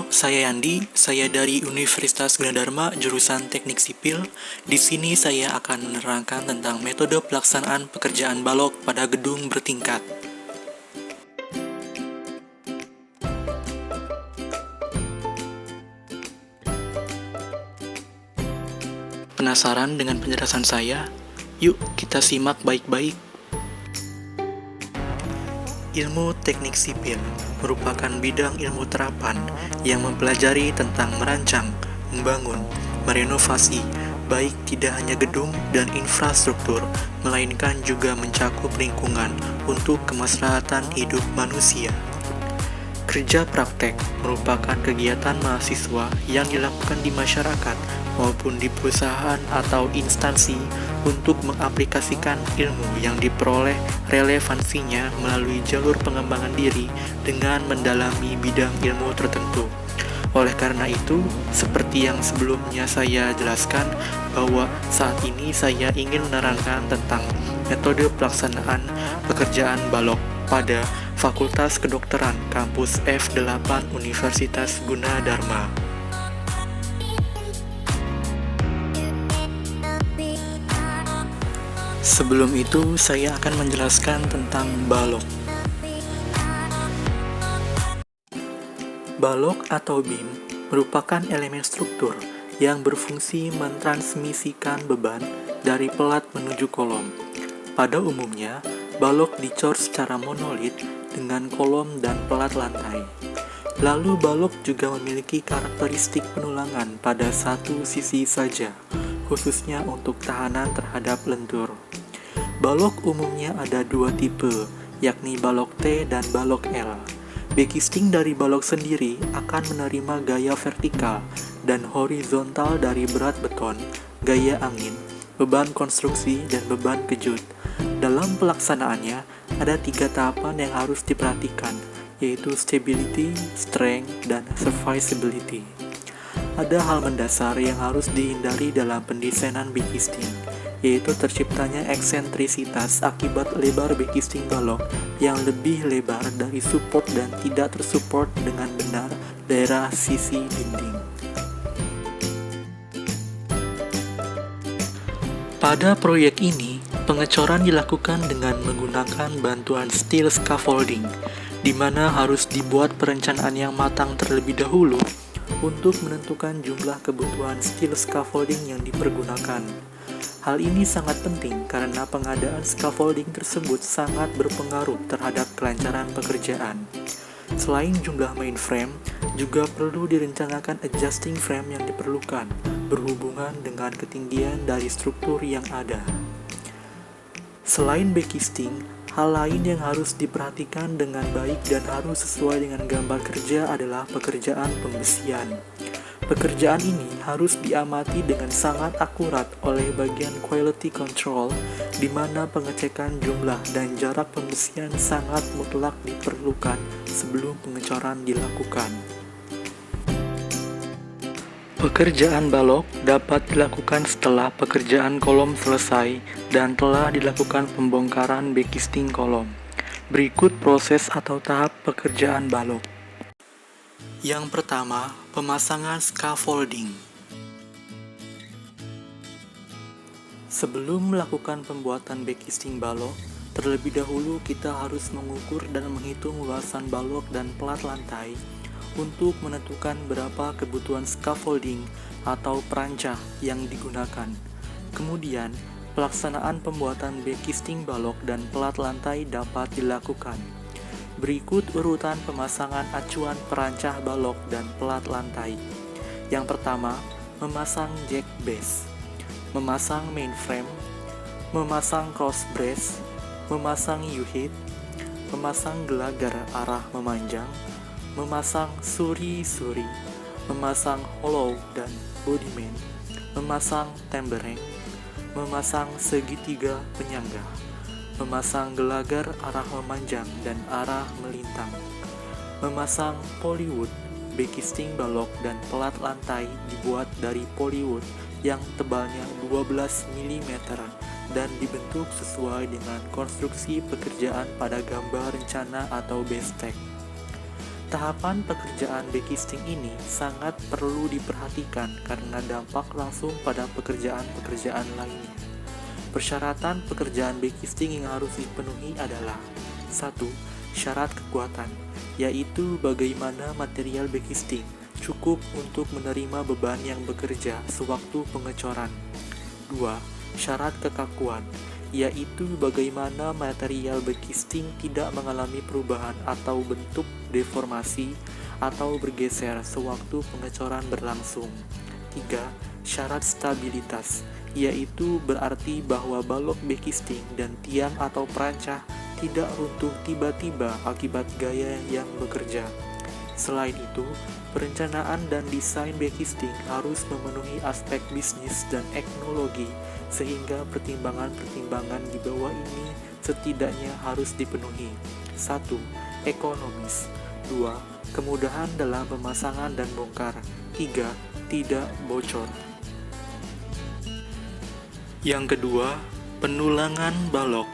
Halo, saya Yandi. Saya dari Universitas Gunadarma, jurusan Teknik Sipil. Di sini saya akan menerangkan tentang metode pelaksanaan pekerjaan balok pada gedung bertingkat. Penasaran dengan penjelasan saya? Yuk, kita simak baik-baik. Ilmu teknik sipil merupakan bidang ilmu terapan yang mempelajari tentang merancang, membangun, merenovasi, baik tidak hanya gedung dan infrastruktur, melainkan juga mencakup lingkungan untuk kemaslahatan hidup manusia. Kerja praktek merupakan kegiatan mahasiswa yang dilakukan di masyarakat maupun di perusahaan atau instansi untuk mengaplikasikan ilmu yang diperoleh relevansinya melalui jalur pengembangan diri dengan mendalami bidang ilmu tertentu. Oleh karena itu, seperti yang sebelumnya saya jelaskan bahwa saat ini saya ingin menerangkan tentang metode pelaksanaan pekerjaan balok pada Fakultas Kedokteran Kampus F8 Universitas Gunadarma. Sebelum itu, saya akan menjelaskan tentang balok. Balok atau beam merupakan elemen struktur yang berfungsi mentransmisikan beban dari pelat menuju kolom. Pada umumnya, balok dicor secara monolit dengan kolom dan pelat lantai. Lalu balok juga memiliki karakteristik penulangan pada satu sisi saja, khususnya untuk tahanan terhadap lentur. Balok umumnya ada dua tipe, yakni balok T dan balok L. Backisting dari balok sendiri akan menerima gaya vertikal dan horizontal dari berat beton, gaya angin, beban konstruksi, dan beban kejut. Dalam pelaksanaannya, ada 3 tahapan yang harus diperhatikan, yaitu stability, strength, dan serviceability. Ada hal mendasar yang harus dihindari dalam pendesainan backisting, yaitu terciptanya eksentrisitas akibat lebar backisting balok yang lebih lebar dari support dan tidak tersupport dengan benar daerah sisi dinding. Pada proyek ini, pengecoran dilakukan dengan menggunakan bantuan steel scaffolding, di mana harus dibuat perencanaan yang matang terlebih dahulu untuk menentukan jumlah kebutuhan steel scaffolding yang dipergunakan. Hal ini sangat penting karena pengadaan scaffolding tersebut sangat berpengaruh terhadap kelancaran pekerjaan. Selain jumlah mainframe, juga perlu direncanakan adjusting frame yang diperlukan berhubungan dengan ketinggian dari struktur yang ada. Selain backisting, hal lain yang harus diperhatikan dengan baik dan harus sesuai dengan gambar kerja adalah pekerjaan pembesian. Pekerjaan ini harus diamati dengan sangat akurat oleh bagian quality control, di mana pengecekan jumlah dan jarak pembesian sangat mutlak diperlukan sebelum pengecoran dilakukan. Pekerjaan balok dapat dilakukan setelah pekerjaan kolom selesai dan telah dilakukan pembongkaran backisting kolom. Berikut proses atau tahap pekerjaan balok. Yang pertama, pemasangan scaffolding. Sebelum melakukan pembuatan backisting balok, terlebih dahulu kita harus mengukur dan menghitung luasan balok dan pelat lantai untuk menentukan berapa kebutuhan scaffolding atau perancah yang digunakan. Kemudian, pelaksanaan pembuatan backisting balok dan pelat lantai dapat dilakukan. Berikut urutan pemasangan acuan perancah balok dan pelat lantai. Yang pertama, memasang jack base, memasang mainframe, memasang cross brace, memasang U-head, memasang gelagar arah memanjang, memasang suri-suri, memasang hollow dan bodyman, memasang tembereng, memasang segitiga penyangga, memasang gelagar arah memanjang dan arah melintang, memasang polywood. Backisting balok dan pelat lantai dibuat dari polywood yang tebalnya 12 mm dan dibentuk sesuai dengan konstruksi pekerjaan pada gambar rencana atau BSTEC. Tahapan pekerjaan backcasting ini sangat perlu diperhatikan karena dampak langsung pada pekerjaan-pekerjaan lainnya. Persyaratan pekerjaan backcasting yang harus dipenuhi adalah 1. Syarat kekuatan, yaitu bagaimana material backcasting cukup untuk menerima beban yang bekerja sewaktu pengecoran. 2. Syarat kekakuan, yaitu bagaimana material backcasting tidak mengalami perubahan atau bentuk deformasi atau bergeser sewaktu pengecoran berlangsung. 3. Syarat stabilitas, yaitu berarti bahwa balok backcasting dan tiang atau perancah tidak runtuh tiba-tiba akibat gaya yang bekerja. Selain itu, perencanaan dan desain backcasting harus memenuhi aspek bisnis dan teknologi, sehingga pertimbangan-pertimbangan di bawah ini setidaknya harus dipenuhi. 1. Ekonomis. 2. Kemudahan dalam pemasangan dan bongkar. 3. Tidak bocor. Yang kedua, penulangan balok.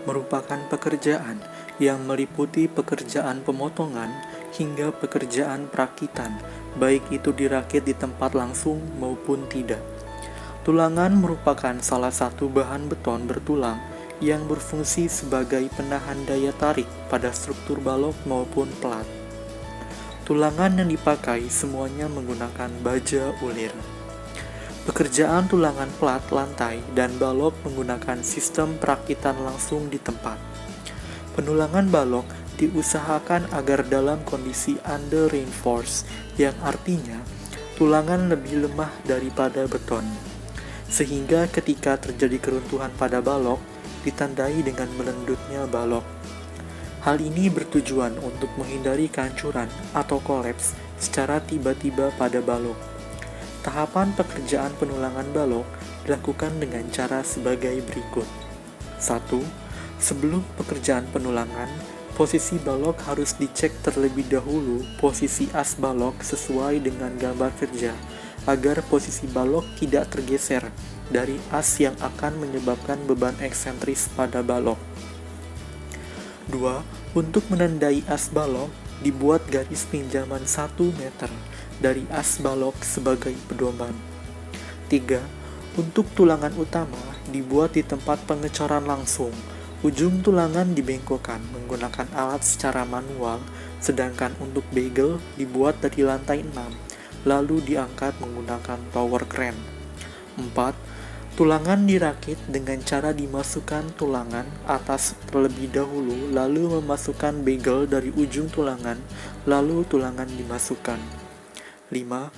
Merupakan pekerjaan yang meliputi pekerjaan pemotongan hingga pekerjaan perakitan, baik itu dirakit di tempat langsung maupun tidak. Tulangan merupakan salah satu bahan beton bertulang yang berfungsi sebagai penahan daya tarik pada struktur balok maupun pelat. Tulangan yang dipakai semuanya menggunakan baja ulir. Pekerjaan tulangan pelat, lantai, dan balok menggunakan sistem perakitan langsung di tempat. Penulangan balok diusahakan agar dalam kondisi under reinforced, yang artinya tulangan lebih lemah daripada beton, sehingga ketika terjadi keruntuhan pada balok, ditandai dengan melendutnya balok. Hal ini bertujuan untuk menghindari kehancuran atau kolaps secara tiba-tiba pada balok. Tahapan pekerjaan penulangan balok dilakukan dengan cara sebagai berikut. 1. Sebelum pekerjaan penulangan, posisi balok harus dicek terlebih dahulu posisi as balok sesuai dengan gambar kerja, agar posisi balok tidak tergeser dari as yang akan menyebabkan beban eksentris pada balok. 2. Untuk menandai as balok, dibuat garis pinjaman 1 meter dari as balok sebagai pedoman. 3. Untuk tulangan utama dibuat di tempat pengecoran langsung. Ujung tulangan dibengkokkan menggunakan alat secara manual, sedangkan untuk bagel dibuat dari lantai 6, lalu diangkat menggunakan tower crane. 4. Tulangan dirakit dengan cara dimasukkan tulangan atas terlebih dahulu, lalu memasukkan bagel dari ujung tulangan, lalu tulangan dimasukkan. 5.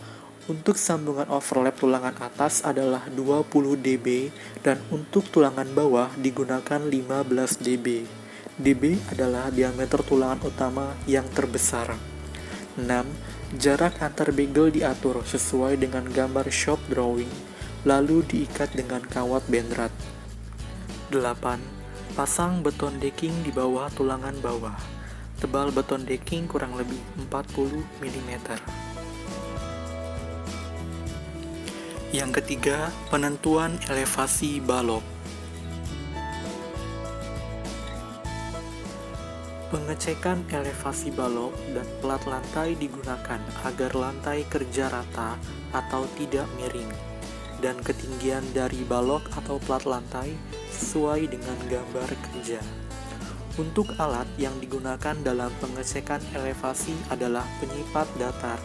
Untuk sambungan overlap tulangan atas adalah 20 dB dan untuk tulangan bawah digunakan 15 dB. dB adalah diameter tulangan utama yang terbesar. 6. Jarak antar bagel diatur sesuai dengan gambar shop drawing, lalu diikat dengan kawat benrat. 8. Pasang beton decking di bawah tulangan bawah. Tebal beton decking kurang lebih 40 mm. Yang ketiga, penentuan elevasi balok. Pengecekan elevasi balok dan plat lantai digunakan agar lantai kerja rata atau tidak miring, dan ketinggian dari balok atau plat lantai sesuai dengan gambar kerja. Untuk alat yang digunakan dalam pengecekan elevasi adalah penyipat datar,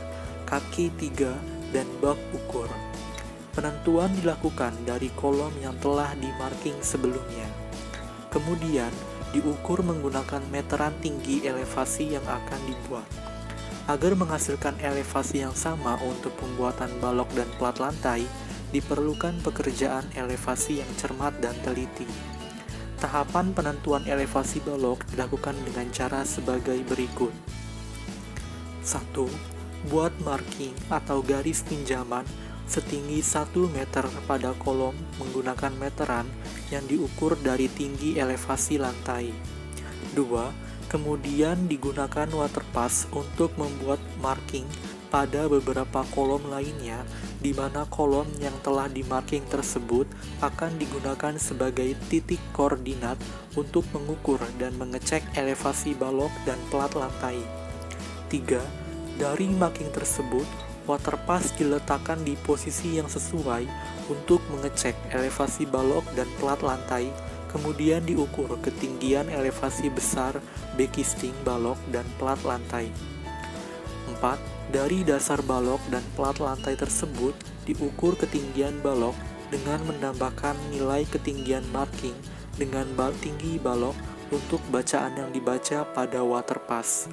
kaki 3, dan bak ukur. Penentuan dilakukan dari kolom yang telah dimarking sebelumnya. Kemudian, diukur menggunakan meteran tinggi elevasi yang akan dibuat. Agar menghasilkan elevasi yang sama untuk pembuatan balok dan plat lantai, diperlukan pekerjaan elevasi yang cermat dan teliti. Tahapan penentuan elevasi balok dilakukan dengan cara sebagai berikut. 1. Buat marking atau garis pinjaman setinggi 1 meter pada kolom menggunakan meteran yang diukur dari tinggi elevasi lantai. 2. Kemudian digunakan waterpass untuk membuat marking pada beberapa kolom lainnya, di mana kolom yang telah dimarking tersebut akan digunakan sebagai titik koordinat untuk mengukur dan mengecek elevasi balok dan plat lantai. 3. Dari marking tersebut, waterpass diletakkan di posisi yang sesuai untuk mengecek elevasi balok dan plat lantai, kemudian diukur ketinggian elevasi besar backisting balok dan plat lantai. 4. Dari dasar balok dan plat lantai tersebut, diukur ketinggian balok dengan menambahkan nilai ketinggian marking dengan tinggi balok untuk bacaan yang dibaca pada waterpass.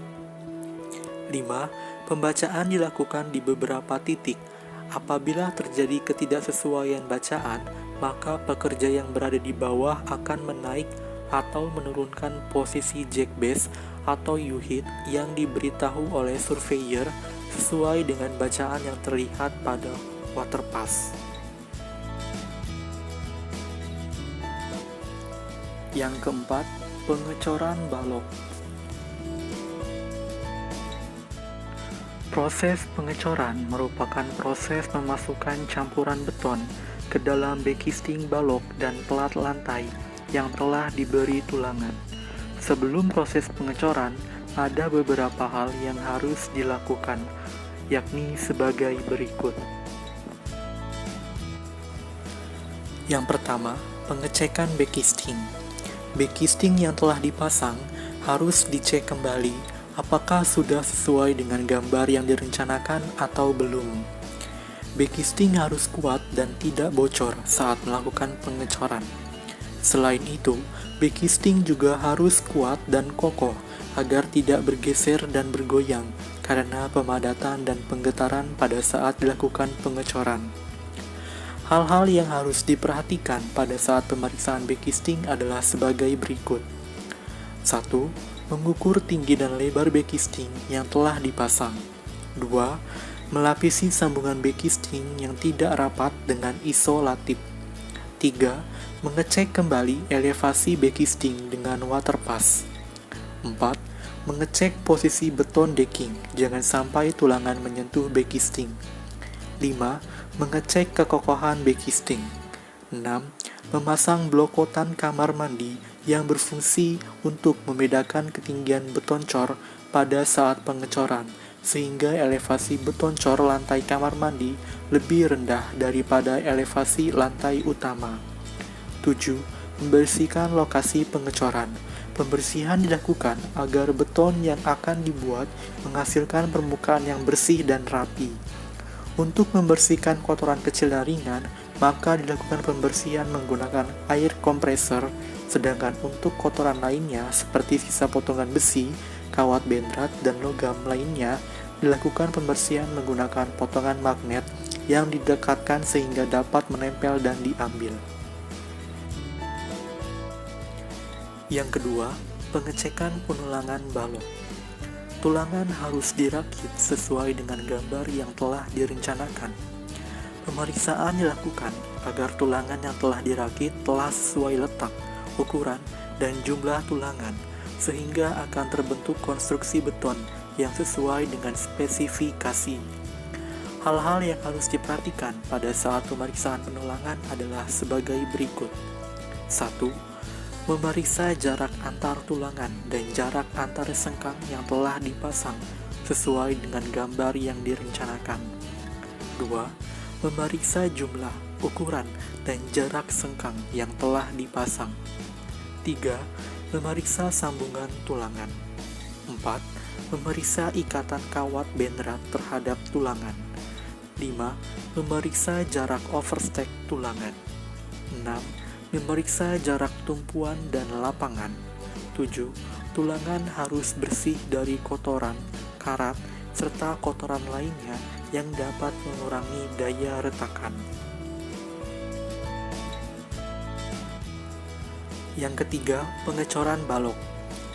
5. Pembacaan dilakukan di beberapa titik. Apabila terjadi ketidaksesuaian bacaan, maka pekerja yang berada di bawah akan menaik atau menurunkan posisi jack base atau U-hit yang diberitahu oleh surveyor sesuai dengan bacaan yang terlihat pada waterpass. Yang keempat, pengecoran balok. Proses pengecoran merupakan proses memasukkan campuran beton ke dalam backisting balok dan plat lantai yang telah diberi tulangan. Sebelum proses pengecoran, ada beberapa hal yang harus dilakukan, yakni sebagai berikut. Yang pertama, pengecekan backisting. Backisting yang telah dipasang harus dicek kembali apakah sudah sesuai dengan gambar yang direncanakan atau belum. Backisting harus kuat dan tidak bocor saat melakukan pengecoran. Selain itu, backisting juga harus kuat dan kokoh agar tidak bergeser dan bergoyang karena pemadatan dan penggetaran pada saat dilakukan pengecoran. Hal-hal yang harus diperhatikan pada saat pemeriksaan backisting adalah sebagai berikut. 1. Mengukur tinggi dan lebar backisting yang telah dipasang. 2. Melapisi sambungan backisting yang tidak rapat dengan isolatif. 3. Mengecek kembali elevasi backisting dengan waterpass. 4. Mengecek posisi beton decking, jangan sampai tulangan menyentuh backisting. 5. Mengecek kekokohan backisting. 6. Memasang blokotan kamar mandi yang berfungsi untuk membedakan ketinggian beton cor pada saat pengecoran, sehingga elevasi beton cor lantai kamar mandi lebih rendah daripada elevasi lantai utama. 7. Membersihkan lokasi pengecoran. Pembersihan dilakukan agar beton yang akan dibuat menghasilkan permukaan yang bersih dan rapi. Untuk membersihkan kotoran kecil dan ringan, maka dilakukan pembersihan menggunakan air kompresor, sedangkan untuk kotoran lainnya seperti sisa potongan besi, kawat benrat, dan logam lainnya dilakukan pembersihan menggunakan potongan magnet yang didekatkan sehingga dapat menempel dan diambil. Yang kedua, pengecekan penulangan balok. Tulangan harus dirakit sesuai dengan gambar yang telah direncanakan. Pemeriksaan dilakukan agar tulangan yang telah dirakit telah sesuai letak, ukuran, dan jumlah tulangan, sehingga akan terbentuk konstruksi beton yang sesuai dengan spesifikasi. Hal-hal yang harus diperhatikan pada saat pemeriksaan penulangan adalah sebagai berikut. 1. Memeriksa jarak antar tulangan dan jarak antar sengkang yang telah dipasang sesuai dengan gambar yang direncanakan. 2. Memeriksa jumlah, ukuran, dan jarak sengkang yang telah dipasang. 3. Memeriksa sambungan tulangan. 4. Memeriksa ikatan kawat benrat terhadap tulangan. 5. Memeriksa jarak overstack tulangan. 6. Memeriksa jarak tumpuan dan lapangan. 7. Tulangan harus bersih dari kotoran, karat, serta kotoran lainnya yang dapat mengurangi daya retakan. Yang ketiga, pengecoran balok.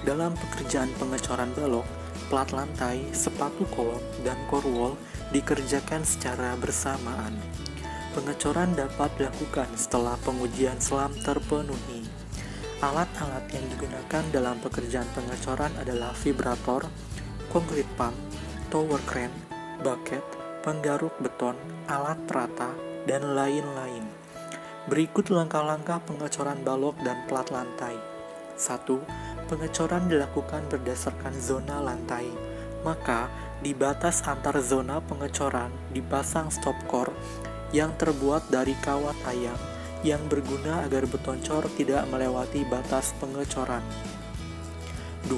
Dalam pekerjaan pengecoran balok, plat lantai, sepatu kolom, dan core wall dikerjakan secara bersamaan. Pengecoran dapat dilakukan setelah pengujian selam terpenuhi. Alat-alat yang digunakan dalam pekerjaan pengecoran adalah vibrator, concrete pump, tower crane, bucket, penggaruk beton, alat perata, dan lain-lain. Berikut langkah-langkah pengecoran balok dan plat lantai. 1. Pengecoran dilakukan berdasarkan zona lantai. Maka, di batas antar zona pengecoran dipasang stop core yang terbuat dari kawat ayam yang berguna agar beton cor tidak melewati batas pengecoran. 2.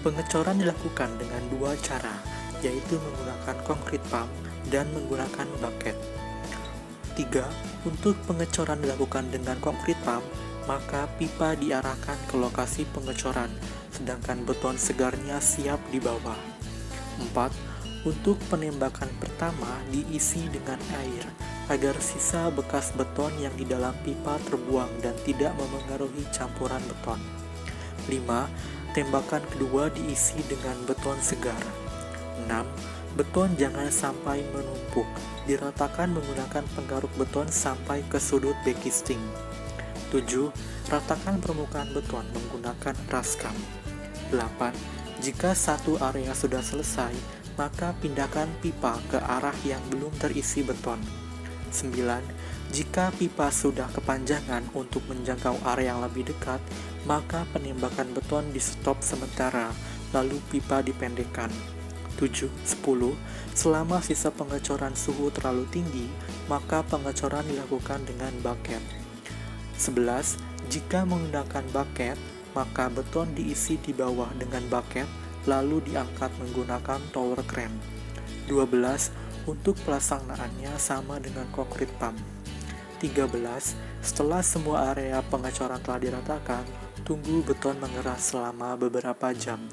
Pengecoran dilakukan dengan dua cara, yaitu menggunakan concrete pump dan menggunakan bucket. 3. Untuk pengecoran dilakukan dengan concrete pump, maka pipa diarahkan ke lokasi pengecoran, sedangkan beton segarnya siap di bawah. 4. Untuk penembakan pertama diisi dengan air, agar sisa bekas beton yang di dalam pipa terbuang dan tidak memengaruhi campuran beton. 5. Tembakan kedua diisi dengan beton segar. 6. Beton jangan sampai menumpuk, diratakan menggunakan penggaruk beton sampai ke sudut backcasting. 7. Ratakan permukaan beton menggunakan raskam. 8. Jika satu area sudah selesai, maka pindahkan pipa ke arah yang belum terisi beton. 9. Jika pipa sudah kepanjangan untuk menjangkau area yang lebih dekat, maka penembakan beton di stop sementara, lalu pipa dipendekkan. 7. 10. Selama sisa pengecoran suhu terlalu tinggi, maka pengecoran dilakukan dengan bucket. 11. Jika menggunakan bucket, maka beton diisi di bawah dengan bucket, lalu diangkat menggunakan tower crane. 12. Untuk pelaksanaannya sama dengan concrete pump. 13. Setelah semua area pengecoran telah diratakan, tunggu beton mengeras selama beberapa jam.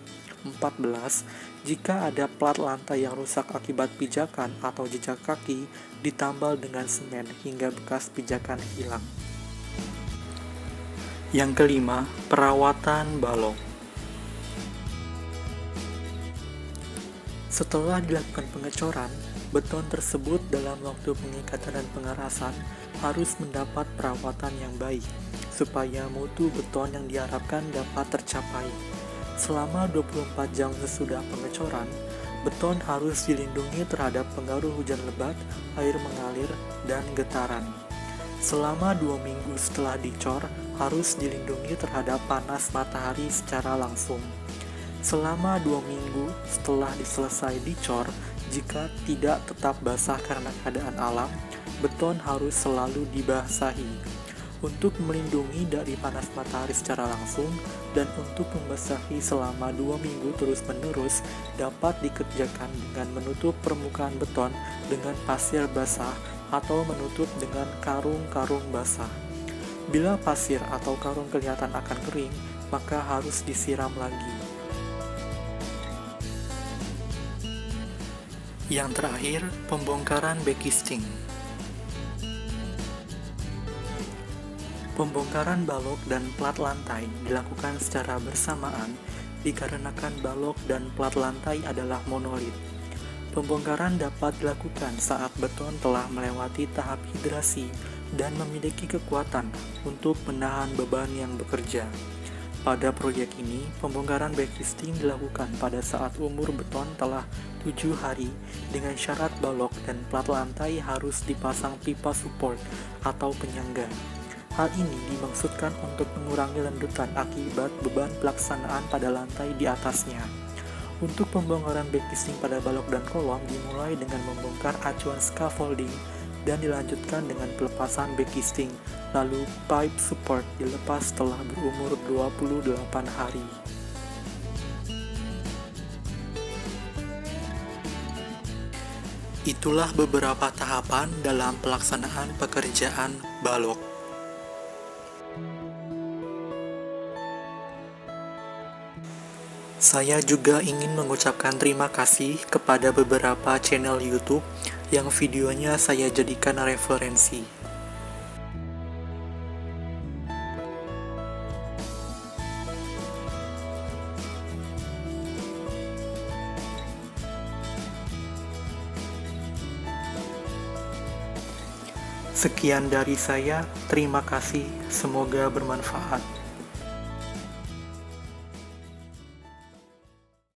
14. Jika ada plat lantai yang rusak akibat pijakan atau jejak kaki, ditambal dengan semen hingga bekas pijakan hilang. Yang kelima, perawatan balok. Setelah dilakukan pengecoran, beton tersebut dalam waktu pengikatan dan pengerasan harus mendapat perawatan yang baik, supaya mutu beton yang diharapkan dapat tercapai. Selama 24 jam sesudah pengecoran, beton harus dilindungi terhadap pengaruh hujan lebat, air mengalir, dan getaran. Selama 2 minggu setelah dicor, harus dilindungi terhadap panas matahari secara langsung. Selama 2 minggu setelah selesai dicor, jika tidak tetap basah karena keadaan alam, beton harus selalu dibasahi. Untuk melindungi dari panas matahari secara langsung dan untuk membasahi selama 2 minggu terus-menerus dapat dikerjakan dengan menutup permukaan beton dengan pasir basah atau menutup dengan karung-karung basah. Bila pasir atau karung kelihatan akan kering, maka harus disiram lagi. Yang terakhir, pembongkaran backcasting. Pembongkaran balok dan plat lantai dilakukan secara bersamaan dikarenakan balok dan plat lantai adalah monolit. Pembongkaran dapat dilakukan saat beton telah melewati tahap hidrasi dan memiliki kekuatan untuk menahan beban yang bekerja. Pada proyek ini, pembongkaran backcasting dilakukan pada saat umur beton telah 7 hari dengan syarat balok dan plat lantai harus dipasang pipa support atau penyangga. Hal ini dimaksudkan untuk mengurangi lendutan akibat beban pelaksanaan pada lantai di atasnya. Untuk pembongkaran backcasting pada balok dan kolom dimulai dengan membongkar acuan scaffolding dan dilanjutkan dengan pelepasan backcasting, lalu pipe support dilepas setelah berumur 28 hari. Itulah beberapa tahapan dalam pelaksanaan pekerjaan balok. Saya juga ingin mengucapkan terima kasih kepada beberapa channel YouTube yang videonya saya jadikan referensi. Sekian dari saya, terima kasih, semoga bermanfaat.